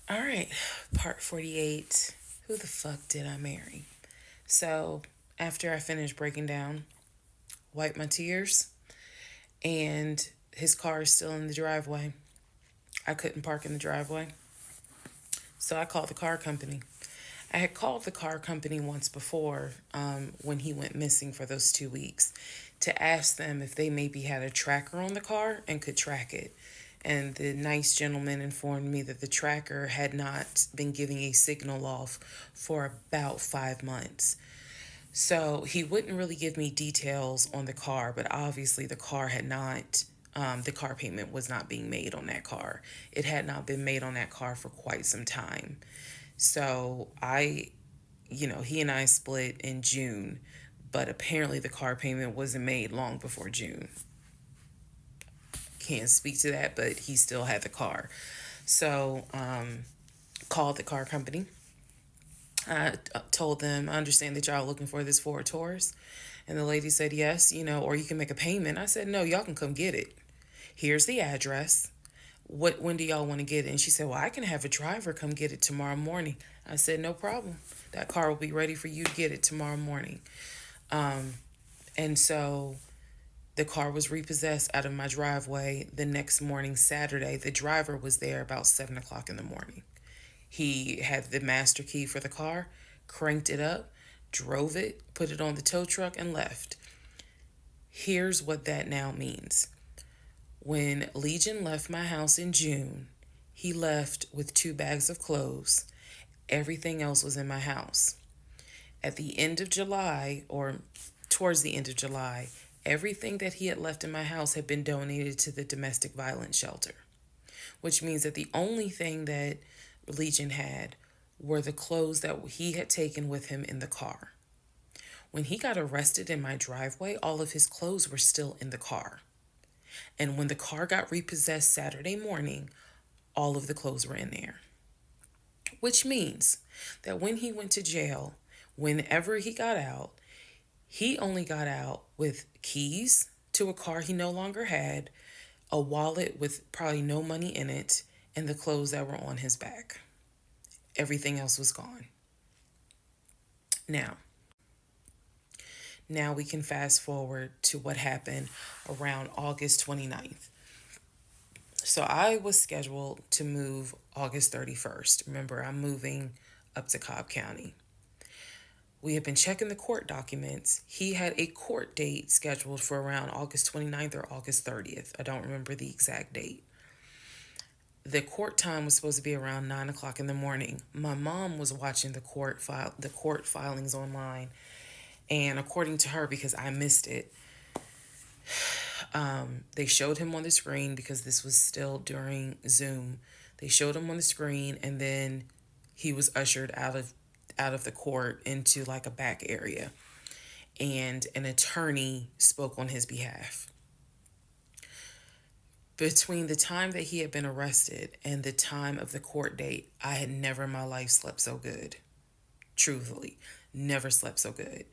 All right, part 48. Who the fuck did I marry? So, after I finished breaking down, wiped my tears, and his car is still in the driveway. I couldn't park in the driveway. So, I called the car company. I had called the car company once before when he went missing for those 2 weeks to ask them if they maybe had a tracker on the car and could track it. And the nice gentleman informed me that the tracker had not been giving a signal off for about 5 months. So he wouldn't really give me details on the car, but obviously the car had not, the car payment was not being made on that car. It had not been made on that car for quite some time. So he and I split in June, but apparently the car payment wasn't made long before June. Can't speak to that, but he still had the car. So, called the car company. I told them, I understand that y'all are looking for this Ford Taurus. And the lady said, yes, or you can make a payment. I said, no, y'all can come get it. Here's the address. When do y'all want to get it? And she said, well, I can have a driver come get it tomorrow morning. I said, no problem. That car will be ready for you to get it tomorrow morning. And so the car was repossessed out of my driveway the next morning, Saturday. The driver was there about 7 o'clock in the morning. He had the master key for the car, cranked it up, drove it, put it on the tow truck, and left. Here's what that now means. When Legion left my house in June, he left with 2 bags of clothes. Everything else was in my house. At the end of July, or towards the end of July, everything that he had left in my house had been donated to the domestic violence shelter, which means that the only thing that Legion had were the clothes that he had taken with him in the car. When he got arrested in my driveway, all of his clothes were still in the car. And when the car got repossessed Saturday morning, all of the clothes were in there. Which means that when he went to jail, whenever he got out, he only got out with keys to a car he no longer had, a wallet with probably no money in it, and the clothes that were on his back. Everything else was gone. Now, now we can fast forward to what happened around August 29th. So I was scheduled to move August 31st. Remember, I'm moving up to Cobb County. We had been checking the court documents. He had a court date scheduled for around August 29th or August 30th. I don't remember the exact date. The court time was supposed to be around 9 o'clock in the morning. My mom was watching the court filings online, and according to her, because I missed it, they showed him on the screen because this was still during Zoom. They showed him on the screen, and then he was ushered out of the court into like a back area, and an attorney spoke on his behalf. Between the time that he had been arrested and the time of the court date, I had never in my life slept so good. Truthfully, never slept so good.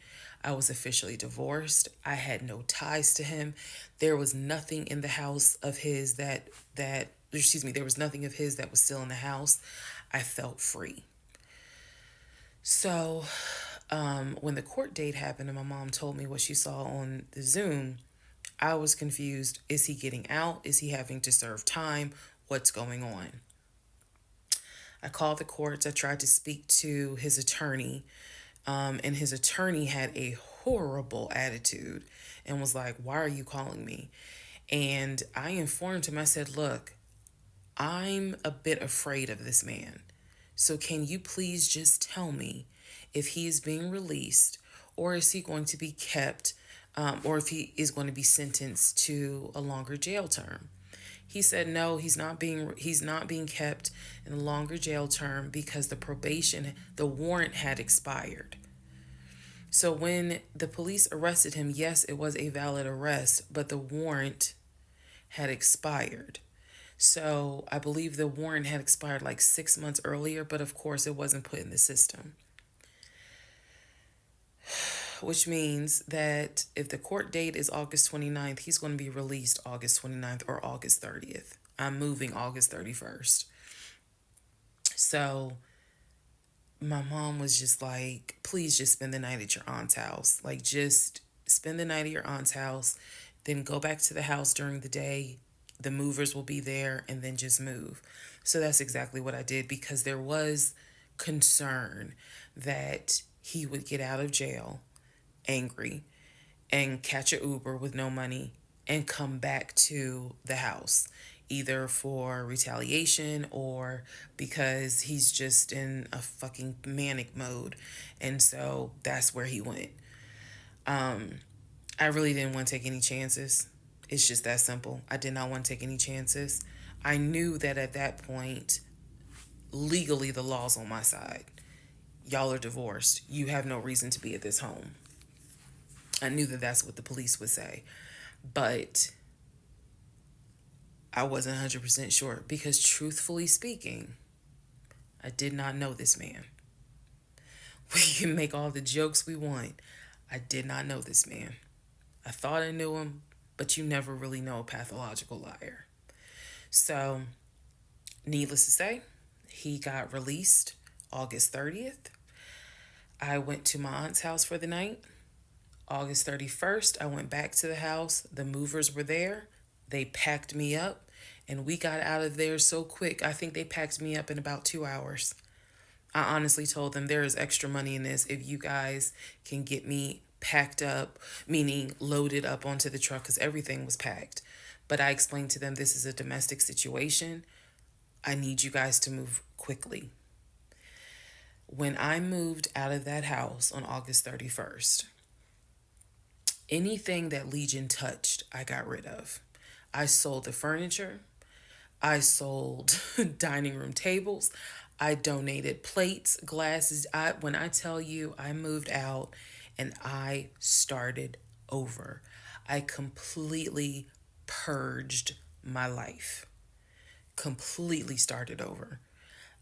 I was officially divorced. I had no ties to him. There was nothing in the house of his there was nothing of his that was still in the house. I felt free. So, when the court date happened and my mom told me what she saw on the Zoom, I was confused. Is he getting out? Is he having to serve time? What's going on? I called the courts. I tried to speak to his attorney, and his attorney had a horrible attitude and was like, why are you calling me? And I informed him, I said, look, I'm a bit afraid of this man. So can you please just tell me if he is being released, or is he going to be kept, or if he is going to be sentenced to a longer jail term? He said no, he's not being kept in a longer jail term because the warrant had expired. So when the police arrested him, yes, it was a valid arrest, but the warrant had expired. So I believe the warrant had expired like 6 months earlier, but of course it wasn't put in the system. Which means that if the court date is August 29th, he's going to be released August 29th or August 30th. I'm moving August 31st. So my mom was just like, please just spend the night at your aunt's house. Like, just spend the night at your aunt's house, then go back to the house during the day. The movers will be there, and then just move. So that's exactly what I did, because there was concern that he would get out of jail angry and catch a Uber with no money and come back to the house, either for retaliation or because he's just in a fucking manic mode. And so that's where he went. I really didn't want to take any chances. It's just that simple. I did not want to take any chances. I knew that at that point, legally, the law's on my side. Y'all are divorced. You have no reason to be at this home. I knew that that's what the police would say. But I wasn't 100% sure, because truthfully speaking, I did not know this man. We can make all the jokes we want. I did not know this man. I thought I knew him, but you never really know a pathological liar. So, needless to say, he got released August 30th. I went to my aunt's house for the night. August 31st, I went back to the house. The movers were there. They packed me up, and we got out of there so quick. I think they packed me up in about 2 hours. I honestly told them, there is extra money in this if you guys can get me packed up, meaning loaded up onto the truck, because everything was packed. But I explained to them, this is a domestic situation. I need you guys to move quickly. When I moved out of that house on August 31st, anything that Legion touched, I got rid of. I sold the furniture. I sold dining room tables. I donated plates, glasses. When I tell you, I moved out and I started over. I completely purged my life. Completely started over.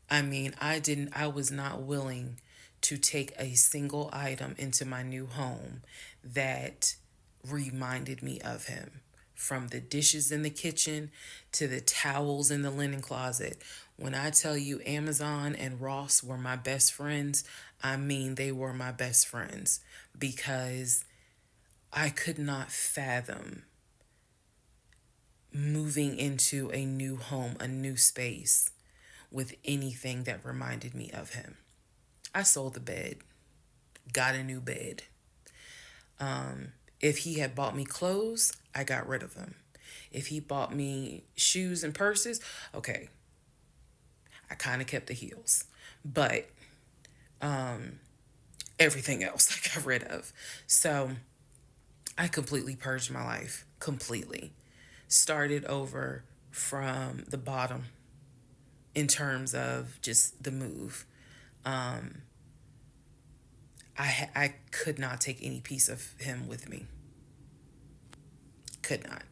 I mean, I was not willing to take a single item into my new home that reminded me of him. From the dishes in the kitchen to the towels in the linen closet. When I tell you Amazon and Ross were my best friends, I mean they were my best friends, because I could not fathom moving into a new home, a new space, with anything that reminded me of him. I sold the bed, got a new bed. If he had bought me clothes, I got rid of them. If he bought me shoes and purses, okay, I kind of kept the heels. But everything else I got rid of. So I completely purged my life. Completely. Started over from the bottom in terms of just the move. I could not take any piece of him with me. Could not.